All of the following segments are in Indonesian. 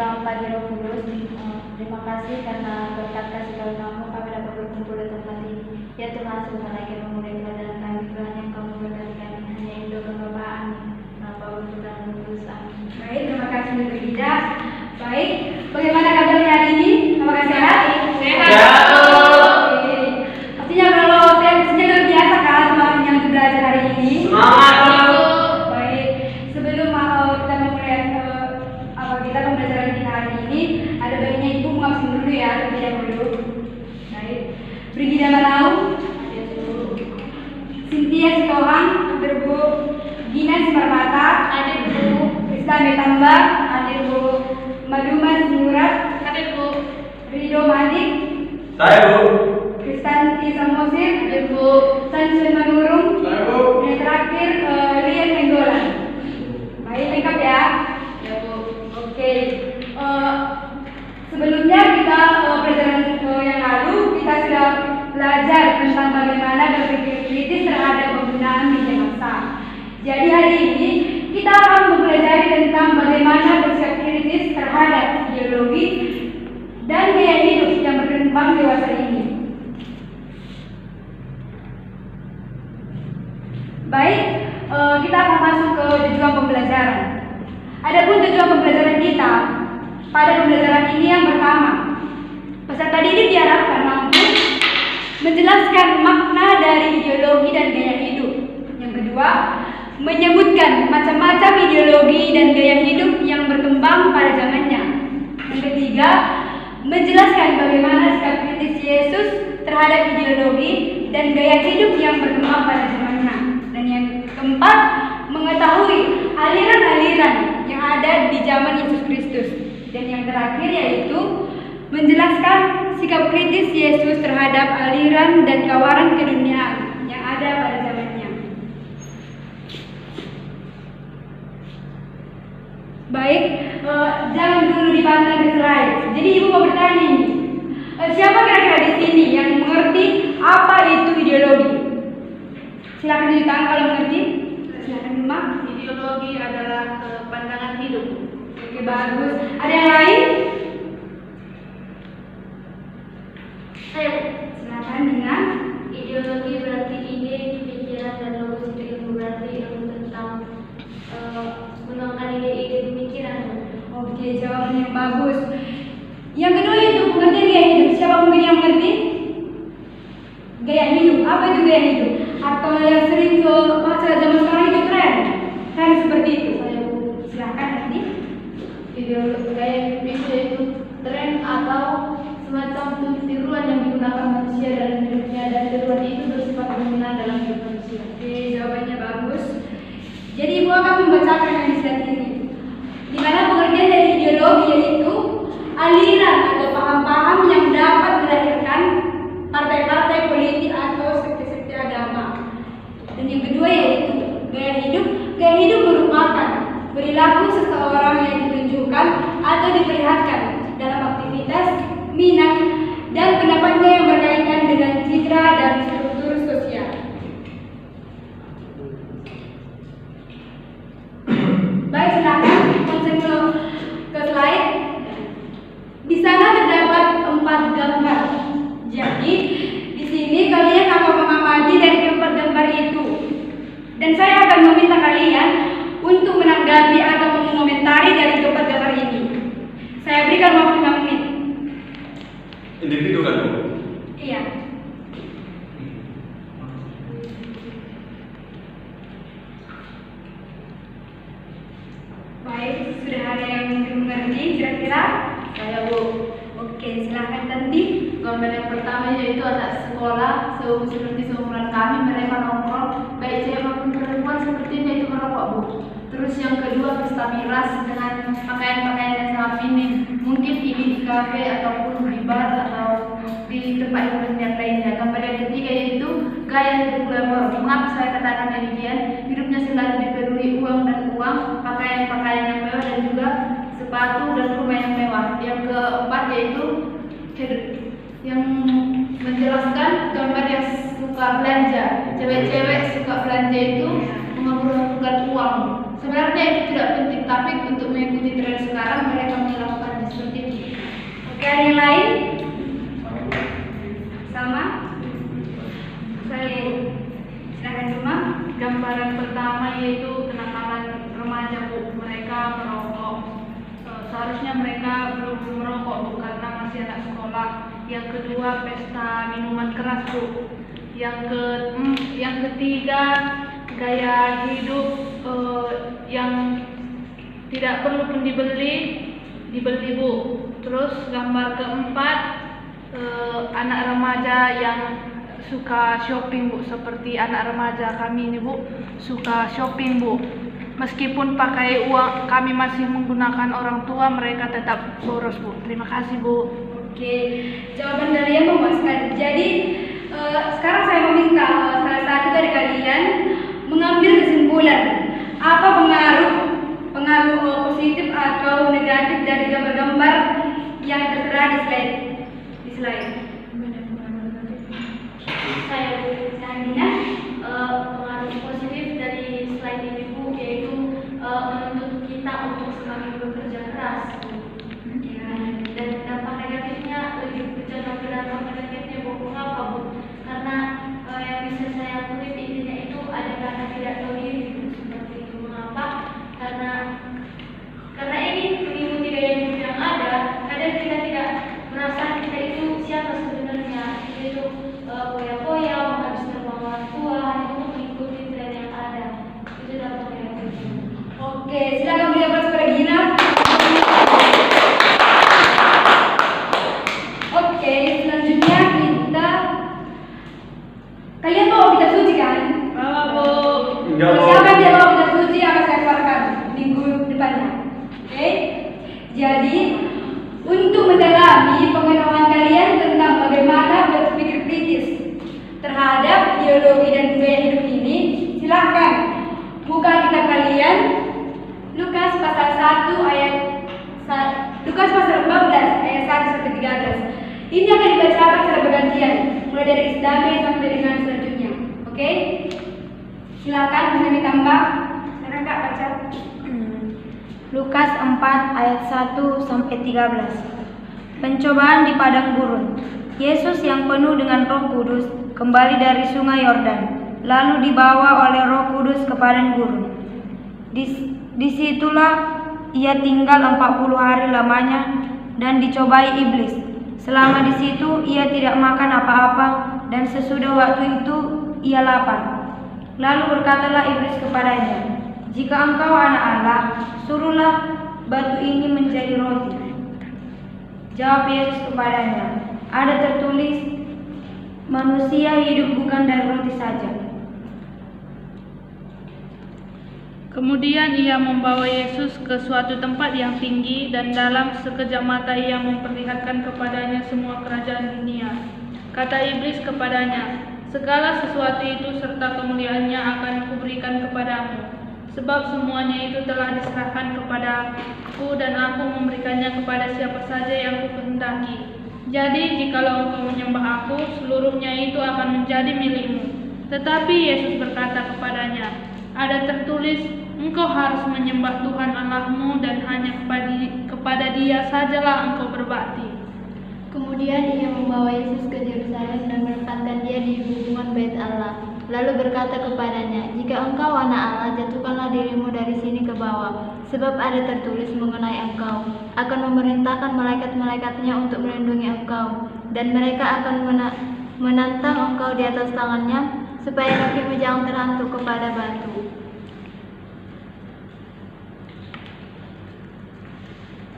Islam Pagi Roh Kudus. Terima kasih karena berkat kasih karunia-Mu kami dapat berkumpul di tempat ini. Ya Tuhan, sebentar lagi memulai pelajaran kami, Tuhan yang Kamu berkati kami, hanya yang doa Bapa, amin. Nama Bapa dan Roh Kudus, amin. Baik, terima kasih Ibu Ida. Baik, bagaimana kabarnya hari ini? Apakah sehat? Sehat. Oke. Pastinya kalau pastinya luar biasa kan semangat yang belajar hari ini. Semangat, Bu. Baik, sebelum kita memulai kita pembelajaran kita hari ini, ada baiknya Ibu mengabsen dulu ya terlebih dahulu. Baik, Brigida Manau, Cynthia Sitohang, hadir Bu. Gina Simarmata, hadir Bu. Krista Metambak, hadir Bu. Maduma Sinurat, hadir Bu. Rido Manik, Saya, Bu. Kristanti Samosir, hadir Bu. Sansun Manurung, Saya, Bu. yang terakhir Rian Menggolan. Baik, lengkap ya? Ya Bu. Oke. Sebelumnya kita pelajaran yang lalu kita sudah belajar tentang bagaimana berpikir kritis terhadap penggunaan media massa. Jadi hari ini kita akan mempelajari tentang bagaimana bersikap kritis terhadap ideologi dan gaya hidup yang berkembang dewasa ini. Baik, kita akan masuk ke tujuan pembelajaran. Adapun tujuan pembelajaran kita pada pembelajaran ini yang pertama, peserta didik diharapkan mampu menjelaskan makna dari ideologi dan gaya hidup. Yang kedua, menyebutkan macam-macam ideologi dan gaya hidup yang berkembang pada zamannya. Yang ketiga, menjelaskan bagaimana sikap kritis Yesus terhadap ideologi dan gaya hidup yang berkembang pada zamannya. Dan yang keempat, mengetahui aliran-aliran yang ada di zaman Yesus Kristus. Dan yang terakhir yaitu menjelaskan sikap kritis Yesus terhadap aliran dan kawaran keduniaan yang ada pada zamannya. Baik, jangan dulu dipandang ke slide. Jadi Ibu mau bertanya ini, siapa kira-kira di sini yang mengerti apa itu ideologi? Silakan tunjuk tangan kalau mengerti. Silakan Mak. Ideologi adalah pandangan hidup. Oke, bagus. Ada yang lain? Saya Silakan Dina. ideologi berarti ide, pikiran dan logis itu ilmu, berarti ilmu tentang mengembangkan ide-ide pemikiran. Oke, jawaban yang bagus. Yang kedua itu pengertian gaya hidup. Siapa mungkin yang mengerti? Gaya hidup. Apa itu gaya hidup? Atau yang sering bahasa zaman sekarang itu tren? Tren seperti itu. Silakan nanti. Ideologi gaya hidup itu tren atau semacam tiruan yang digunakan manusia dalam hidupnya, dan tiruan itu bersifat dominan dalam hidup manusia. Oke, jawabannya bagus. Jadi Ibu akan membacakan yang di slide ini. Di mana pengertian dari ideologi yaitu aliran atau paham-paham yang dapat melahirkan partai-partai politik atau sekte-sekte agama. Dan yang kedua yaitu gaya hidup. Gaya hidup merupakan perilaku seseorang yang ditunjukkan atau diperlihatkan dalam aktivitas, minat, dan pendapatnya yang berkaitan dengan citra dan struktur sosial. Baik, silakan konsen ke slide. Di sana terdapat 4 gambar. Jadi di sini kalian akan mengamati dari 4 gambar itu. Dan saya akan meminta kalian untuk menanggapi atau mengomentari dari 4 gambar ini. Saya berikan waktu 5 menit. Individu kan, Bu? Iya. Baik, sudah ada yang mungkin mengerti kira-kira? Saya Bu. Oke, silahkan Tanti. Gambar yang pertama yaitu anak sekolah seperti seumuran kami, mereka nongkrong, baik cewek maupun perempuan sepertinya itu merokok Bu. Terus yang kedua pesta miras dengan pakaian-pakaian yang sangat minim, mungkin ini di kafe ataupun di bar atau di tempat hiburan yang lainnya. Gambar yang ketiga yaitu gaya hidup glamor. Mengapa saya katakan demikian? Hidupnya selalu dipenuhi uang dan uang, pakaian-pakaian yang mewah dan juga sepatu dan rumah yang mewah. Yang keempat yaitu yang menjelaskan gambar yang suka belanja. Cewek-cewek suka belanja itu mengumpulkan uang. Sebenarnya itu tidak penting, tapi untuk mengikuti tren sekarang mereka melakukan belum merokok Bu, karena masih anak sekolah. Yang kedua pesta minuman keras Bu. Yang ketiga gaya hidup yang tidak perlu pun dibeli Bu. Terus gambar keempat anak remaja yang suka shopping Bu, seperti anak remaja kami ini Bu, suka shopping Bu. Meskipun pakai uang kami masih menggunakan orang tua, mereka tetap boros Bu. Terima kasih Bu. Oke, jawaban kalian memuaskan. Jadi sekarang saya meminta salah satu dari kalian mengambil kesimpulan apa pengaruh positif atau negatif dari gambar-gambar yang tertera di slide. Saya Sandina, pengaruh positif dari slide ini Bu, yaitu menuntut kita untuk semakin bekerja keras. Dan dampak negatifnya lebih berjalan ke dampak negatifnya Bu. Mengapa Bu? Karena yang bisa saya kutip intinya itu ada karena tidak tahu diri Bu. Seperti itu. Mengapa? Karena ingin mengikuti gaya hidup yang ada, kadang kita tidak merasa kita itu siapa sebenarnya. Itu poya-poya, menghabiskan uang orang tua hanya untuk mengikuti tren yang ada. Itu dampak negatifnya. Oke, silakan beri aplaus kepada Gina. Oke, selanjutnya kalian bawa kitab suci kan? Bawa Bu. Enggak Kalau Bu. siapa yang tidak bawa kitab suci akan saya keluarkan minggu depannya. Oke? Jadi untuk mendalami pengetahuan kalian tentang bagaimana berpikir kritis terhadap ideologi dan budaya hidup ini, silakan buka kitab kalian Lukas pasal 14 ayat 1 sampai 13. Ini akan dibacakan secara bergantian, mulai dari Isdame sampai dengan selanjutnya. Oke? Silakan bisa ditambah. Sekarang Kak baca. Lukas 4 ayat 1 sampai 13. Pencobaan di padang gurun. Yesus yang penuh dengan Roh Kudus kembali dari sungai Yordan, lalu dibawa oleh Roh Kudus ke padang gurun. Disitulah ia tinggal 40 hari lamanya dan dicobai iblis. Selama di situ ia tidak makan apa-apa, dan sesudah waktu itu ia lapar. Lalu berkatalah iblis kepadanya, "Jika engkau anak Allah, suruhlah batu ini menjadi roti." Jawab Yesus kepadanya, "Ada tertulis, manusia hidup bukan dari roti saja." Kemudian ia membawa Yesus ke suatu tempat yang tinggi, dan dalam sekejap mata ia memperlihatkan kepadanya semua kerajaan dunia. Kata iblis kepadanya, "Segala sesuatu itu serta kemuliaannya akan kuberikan kepadamu, sebab semuanya itu telah diserahkan kepadaku, dan aku memberikannya kepada siapa saja yang kukehendaki. Jadi jikalau engkau menyembah aku, seluruhnya itu akan menjadi milikmu." Tetapi Yesus berkata kepadanya, "Ada tertulis, engkau harus menyembah Tuhan Allahmu, dan hanya kepada Dia sajalah engkau berbakti." Kemudian ia membawa Yesus ke Yerusalem dan menempatkan dia di hubungan bait Allah. Lalu berkata kepadanya, "Jika engkau anak Allah, jatuhkanlah dirimu dari sini ke bawah. Sebab ada tertulis mengenai engkau, akan memerintahkan malaikat-malaikatnya untuk melindungi engkau, dan mereka akan menantang engkau di atas tangannya, supaya kakimu jangan terhantuk kepada batu."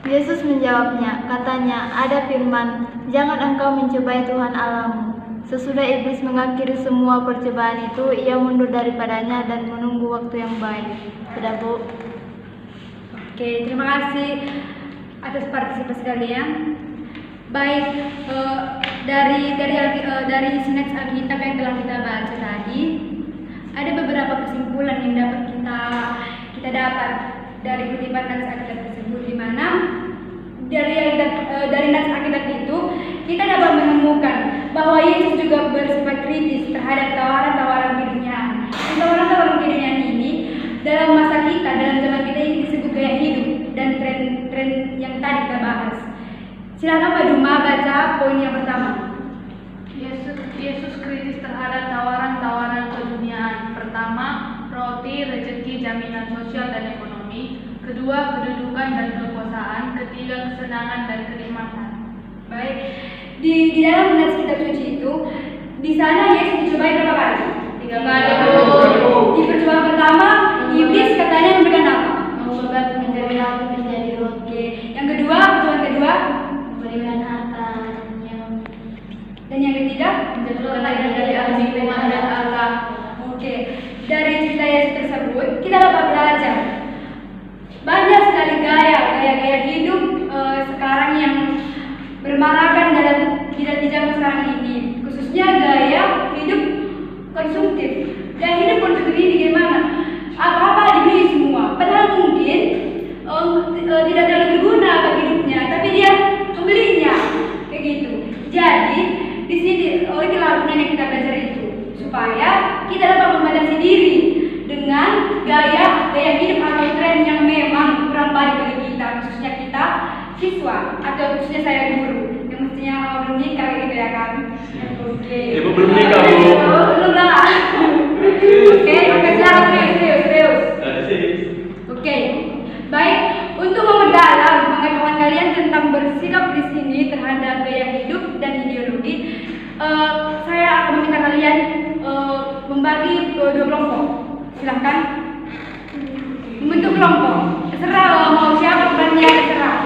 Yesus menjawabnya, katanya, "Ada firman, jangan engkau mencobai Tuhan Allahmu." Sesudah iblis mengakhiri semua percobaan itu, ia mundur daripadanya dan menunggu waktu yang baik. Sudah Bu. Oke, terima kasih atas partisipasi kalian. Baik, dari sineks Alkitab yang telah kita baca tadi, ada beberapa kesimpulan yang dapat kita dapat dari kutipan nats Alkitab tersebut, di mana dari nats Alkitab itu kita dapat menemukan bahwa Yesus juga bersifat kritis terhadap tawaran-tawaran keduniaan. Tawaran-tawaran keduniaan ini dalam masa kita, dalam zaman kita ini disebut gaya hidup dan tren-tren yang tadi kita bahas. Silakan Pak Duma baca poin yang pertama. Yesus kritis terhadap tawaran-tawaran keduniaan. Pertama, roti, rezeki, jaminan sosial dan ekonomi. Kedua, kedudukan dan kekuasaan kedewasaan, ketiga kesenangan dan kenikmatan. Baik, di dalam nas kitab suci itu, di sana Yesus dicobai berapa kali? 3 kali, Bu. Di percobaan pertama, iblis katanya memberikan apa? Mengubah batu menjadi Batu menjadi roti, Oke, yang kedua, percobaan kedua, memberikan harta dan yang ketiga, menjatuhkan Adam dari atas Tuhan dan Allah. oke, dari cerita Yesus tersebut kita dapat belajar banyak sekali gaya hidup sekarang yang bermarakan di zaman sekarang ini, khususnya gaya hidup konsumtif. Gaya hidup konsumtif ini gimana? Apa-apa dibeli semua, padahal mungkin tidak terlalu berguna bagi hidupnya, tapi dia membelinya kayak gitu. Jadi di sini itulah gunanya kita belajar itu, supaya kita dapat membatasi diri dengan gaya hidup atau tren yang memang kurang baik bagi kita, khususnya kita siswa atau khususnya saya guru yang mestinya belum nikah gitu ya kan. Oke. Ibu belum nikah, Bu. Belum lah. Oke, serius. Oke, baik. Untuk memperdalam pengetahuan kalian tentang bersikap di sini terhadap gaya hidup dan ideologi, saya akan meminta kalian membagi 2 kelompok. Silahkan membentuk kelompok. Terserah mau siapa perannya, terserah.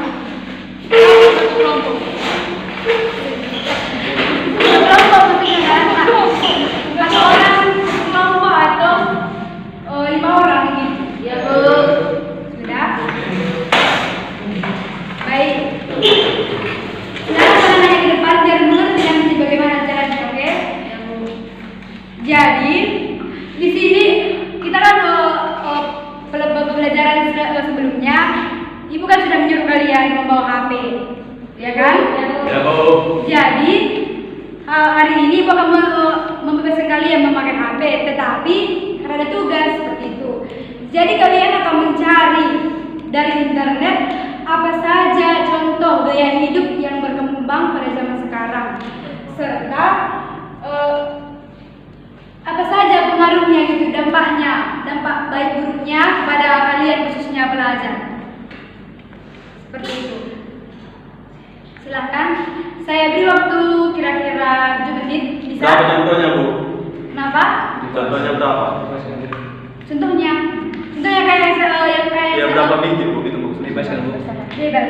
Kelompok maksudnya kan? Satu orang kelompok atau 5 orang gitu. Ya, Bu. Sudah? Baik. Sekarang kalian nanya ke depan biar mengerti nanti bagaimana caranya, oke? Ya, Bu. Jadi di sini kita kan pembelajaran sebelumnya, Ibu kan sudah menyuruh kalian membawa HP, ya kan? Ya, Bu. Jadi hari ini Ibu akan membebaskan kalian memakai HP, tetapi karena ada tugas seperti itu. Jadi kalian akan mencari dari internet apa saja contoh gaya hidup yang berkembang pada zaman sekarang, serta apa saja pengaruhnya gitu, dampak baik buruknya pada kalian khususnya pelajar. Seperti itu. Silahkan, saya beri waktu kira-kira 7 menit. Bisa? Berapa contohnya, Bu? Kenapa? Contohnya berapa? Contohnya yang kayak Ya, berapa biji, Bu? Gitu maksudnya. Bebas.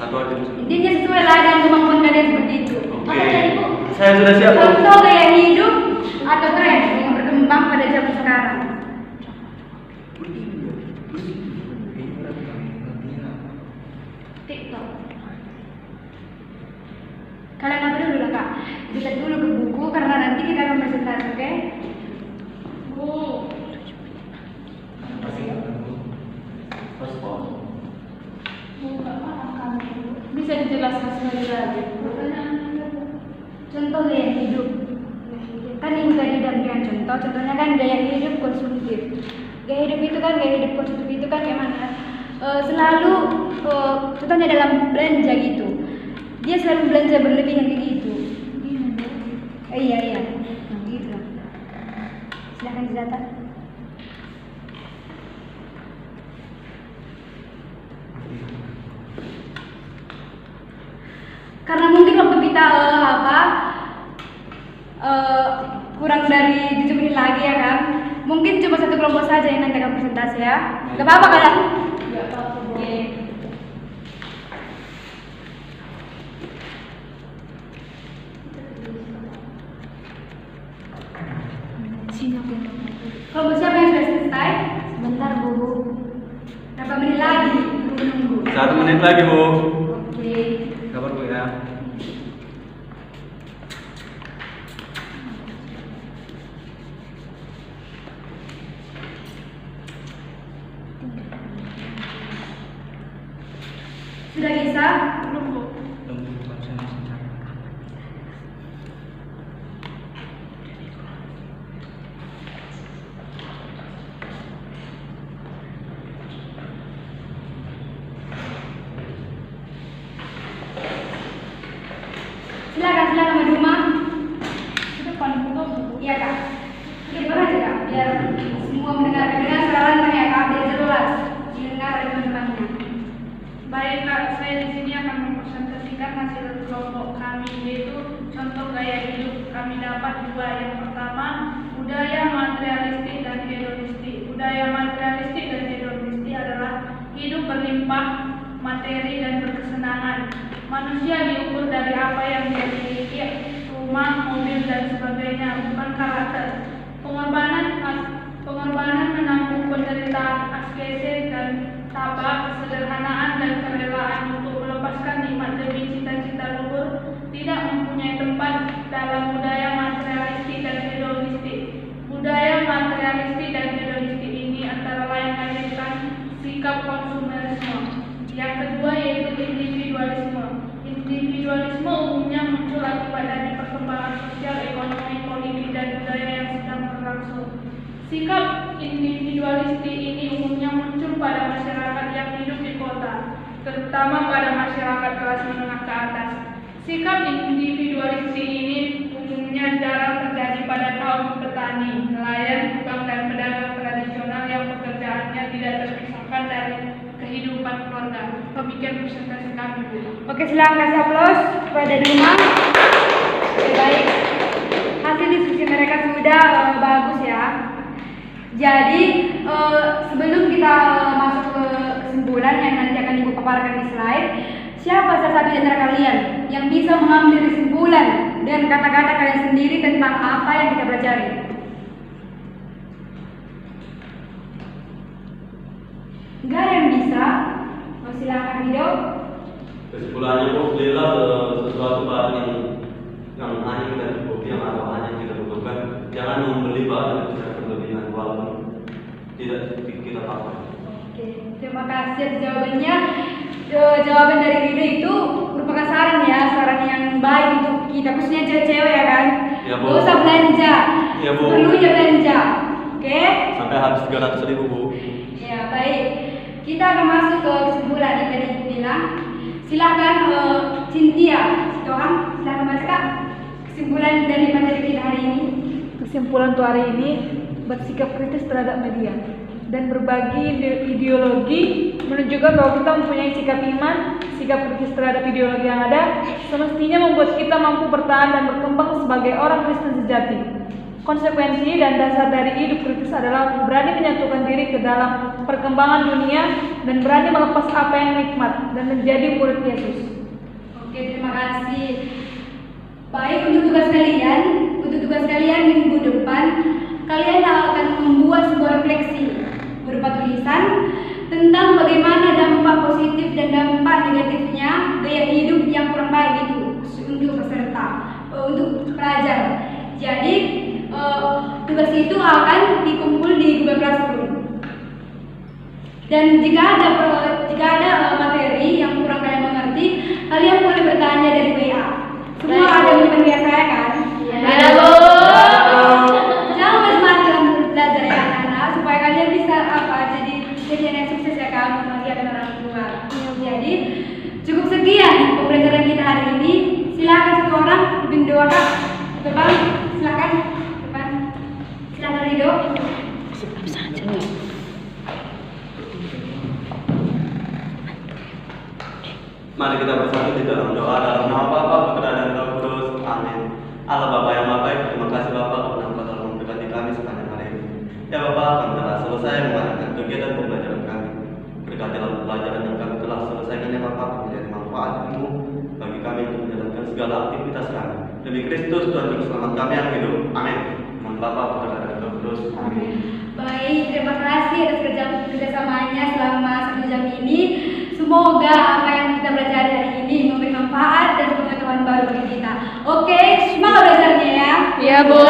Satu aja. Intinya sesuai lah dengan kemampuan kalian seperti itu. Oke. Saya sudah siap, Bu. Contoh gaya hidup atau tren yang berkembang pada zaman sekarang. TikTok. Kalian apa dulu lah Kak? Lihat dulu ke buku karena nanti kita akan presentasi, oke? Bu. Bisa dijelaskan sekali lagi? Contoh gaya hidup. Kan Ibu tadi udah berikan contoh. Contohnya kan gaya hidup konsumtif. Gaya hidup itu kan, gaya hidup konsumtif itu kan kayak mana? Selalu contohnya dalam belanja gitu. Dia selalu belanja berlebihan kayak gitu. Iya. Nah, gitu lah. Silahkan didata. Karena mungkin waktu kita kurang dari 7 menit lagi ya kan, mungkin cuma satu kelompok saja yang nanti akan presentasi ya. Gak apa-apa kan? Gak apa-apa, Bu. Kelompok siapa yang sudah selesai? Sebentar, Bu. Berapa menit lagi? Menunggu. 1 menit lagi, Bu. Oke. Kabar, Bu, ya. Sudah bisa? Belum, Bu. Silakan di rumah. Ke depan, Bu. Iya Kak. Ke depan aja Kak, biar semua mendengar dengan suara lantang ya Kak, biar jelas didengar oleh teman-temannya. Baik, Kak. terdapat dua. Yang pertama, budaya materialistik dan hedonistik. Budaya materialistik dan hedonistik adalah hidup berlimpah materi dan berkesenangan. Manusia diukur dari apa yang dia miliki, rumah, mobil, dan sebagainya, bukan karakter. Pengorbanan menanggung penderitaan, askese dan tabah, kesederhanaan dan kerelaan untuk melepaskan nikmat demi cita-cita luhur tidak mempunyai tempat dalam budaya materialistik dan hedonistik. Budaya materialistik dan hedonistik ini antara lain melahirkan sikap konsumerisme. Yang kedua yaitu individualisme. Individualisme umumnya muncul akibat dari perkembangan sosial, ekonomi, politik, dan budaya yang sedang berlangsung. Sikap individualistik ini umumnya muncul pada masyarakat yang hidup di kota, terutama pada masyarakat kelas menengah ke atas. Sikap individualistik ini umumnya jarang terjadi pada kaum petani, nelayan, tukang, dan pedagang tradisional yang pekerjaannya tidak terpisahkan dari kehidupan keluarga. Demikian presentasi kami, Bu. Oke, silakan kasih aplaus kepada di rumah. Oke, baik. Hasil diskusi mereka sudah bagus ya. Jadi sebelum kita masuk ke kesimpulan yang nanti akan Ibu paparkan di slide, siapa salah satu di antara kalian yang bisa mengambil kesimpulan dengan kata-kata kalian sendiri tentang apa yang kita pelajari? Enggak ada yang bisa? Oh, silakan Hidup. Kesimpulannya kok jelas sesuatu barang yang hanya kita cukupi, yang atau hanya kita butuhkan. Jangan membeli barang yang berlebihan walaupun tidak kita pakai. Oke, terima kasih atas jawabannya. Jawaban dari Rido itu merupakan saran ya, saran yang baik untuk kita, khususnya cewek-cewek ya kan. Ya, Bu. Gak usah belanja. Ya, Bu. Perlunya belanja. Oke? Sampai habis 300.000, Bu. Ya, baik. Kita akan masuk ke kesimpulan yang tadi Ibu bilang. Silakan Cynthia, Johan, silakan baca Kak kesimpulan dari materi kita hari ini. Kesimpulan untuk hari ini, bersikap kritis terhadap media dan berbagi ideologi menunjukkan bahwa kita mempunyai sikap iman, sikap kritis terhadap ideologi yang ada, semestinya membuat kita mampu bertahan dan berkembang sebagai orang Kristen sejati. Konsekuensi dan dasar dari hidup kritis adalah berani menyatukan diri ke dalam perkembangan dunia dan berani melepas apa yang nikmat dan menjadi murid Yesus. Oke, terima kasih. Baik, untuk tugas kalian minggu depan, kalian akan membuat sebuah refleksi berupa tulisan tentang bagaimana dampak positif dan dampak negatifnya gaya hidup yang kurang baik itu untuk peserta, untuk pelajar. Jadi tugas itu akan dikumpul di Google Classroom. Dan jika ada materi yang kurang kalian mengerti, kalian boleh bertanya dari WA. Semua ada menyimpan WA saya kan? Ada, Bu. Jangan macam-macam dalam belajar ya anak-anak, supaya kalian bisa jadi yang sukses ya kamu membahagiakan orang tua. Jadi cukup sekian pembelajaran kita hari ini. Silakan satu orang pimpin doa Kak. Depan, silakan. Depan. Silakan Rido. Mari kita bersatu di dalam doa dalam nama Bapa, Putra dan Roh Kudus. Amin. Allah Bapa yang Maha Baik, terima kasih Bapak karena Engkau telah memberkati kami sepanjang hari ini. Ya Bapak, kami telah selesai mengadakan kegiatan pembelajaran kami. Berkatilah pelajaran yang kami telah selesaikan ya Bapak, menjadi manfaat-Mu bagi kami untuk menjalankan segala aktivitas kami. Demi Kristus Tuhan Juru Selamat kami yang hidup. Amin. Nama Bapa, Putra dan Roh Kudus. Amin. Baik, terima kasih atas kerjasamanya selama 1 jam ini. Semoga apa yang kita pelajari hari ini memberi manfaat dan pengetahuan baru bagi kita. Oke, semangat belajarnya ya. Iya, Bu.